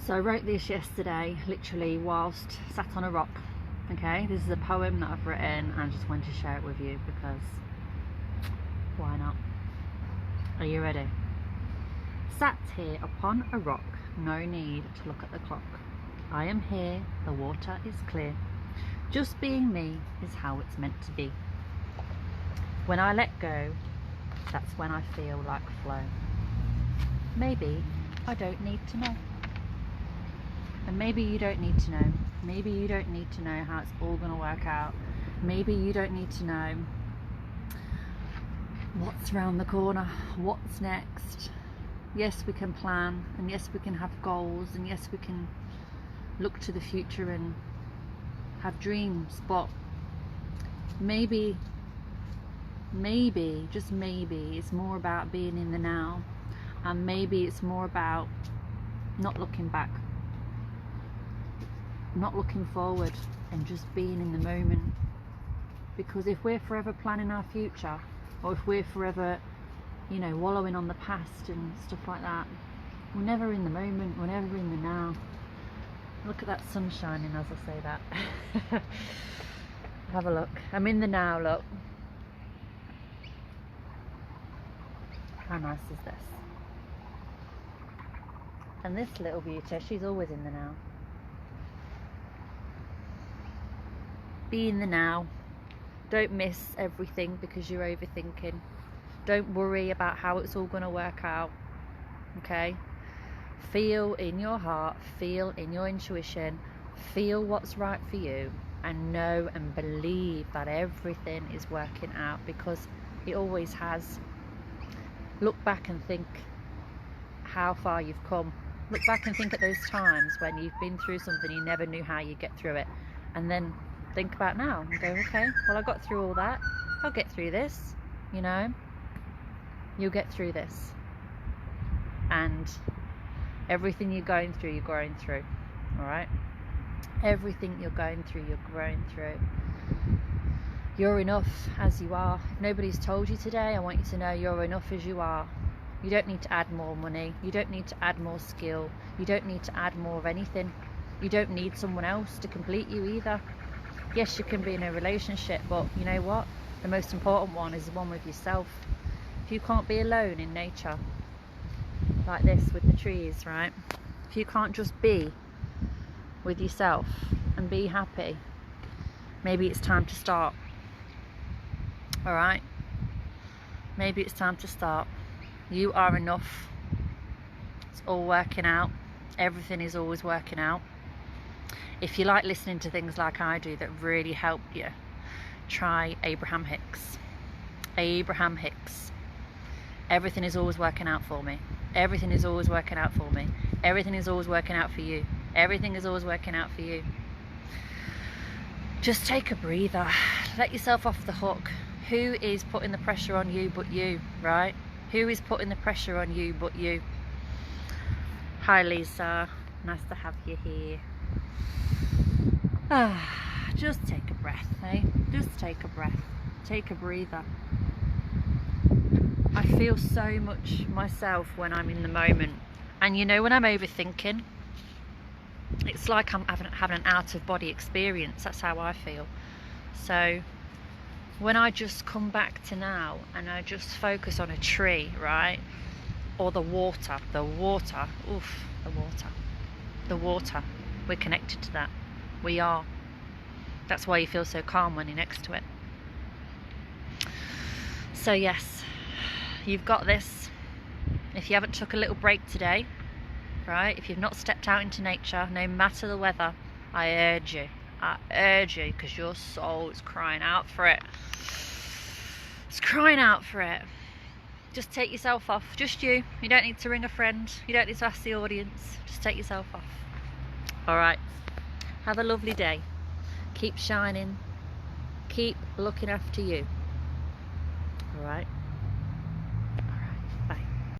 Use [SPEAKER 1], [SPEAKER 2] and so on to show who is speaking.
[SPEAKER 1] So I wrote this yesterday, literally whilst sat on a rock. Okay, this is a poem that I've written and I just wanted to share it with you because why not? Are you ready? Sat here upon a rock, no need to look at the clock. I am here, the water is clear. Just being me is how it's meant to be. When I let go, that's when I feel like flow. Maybe I don't need to know. And maybe you don't need to know. Maybe you don't need to know how it's all going to work out. Maybe you don't need to know what's around the corner, what's next. Yes, we can plan, and yes, we can have goals, and yes, we can look to the future and have dreams, but maybe, just maybe, it's more about being in the now, and maybe it's more about not looking back, not looking forward, and just being in the moment. Because if we're forever planning our future, or if we're forever, you know, wallowing on the past and stuff like that, we're never in the moment, we're never in the now. Look at that sun shining as I say that. Have a look. I'm in the now, look. How nice is this? And this little beauty, she's always in the now. Be in the now. Don't miss everything because you're overthinking. Don't worry about how it's all going to work out. Okay? Feel in your heart, feel in your intuition, feel what's right for you, and know and believe that everything is working out, because it always has. Look back and think how far you've come. Look back and think at those times when you've been through something you never knew how you'd get through it, and then think about now and go, okay, well, I got through all that, I'll get through this, you know. You'll get through this, and everything you're going through, you're growing through. All right, everything you're going through, you're growing through. You're enough as you are. If nobody's told you today, I want you to know you're enough as you are. You don't need to add more money, you don't need to add more skill, you don't need to add more of anything. You don't need someone else to complete you either. Yes, you can be in a relationship, but you know what, the most important one is the one with yourself. If you can't be alone in nature like this with the trees, right? If you can't just be with yourself and be happy, maybe it's time to start. All right, maybe it's time to start. You are enough. It's all working out. Everything is always working out. If you like listening to things like I do that really help you, try Abraham Hicks. Abraham Hicks. Everything is always working out for me. Everything is always working out for me. Everything is always working out for you. Everything is always working out for you. Just take a breather. Let yourself off the hook. Who is putting the pressure on you but you, right? Who is putting the pressure on you but you? Hi Lisa, nice to have you here. Just take a breath, eh? Just take a breath. Take a breather. I feel so much myself when I'm in the moment, and you know, when I'm overthinking, it's like I'm having an out-of-body experience. That's how I feel. So when I just come back to now and I just focus on a tree, right, or the water, oof, the water, we're connected to that. We are. That's why you feel so calm when you're next to it. So yes, you've got this. If you haven't took a little break today, right, if you've not stepped out into nature, no matter the weather, I urge you, because your soul is crying out for it. It's crying out for it. Just take yourself off, just you. You don't need to ring a friend, you don't need to ask the audience, just take yourself off. All right, have a lovely day. Keep shining, keep looking after you. All right.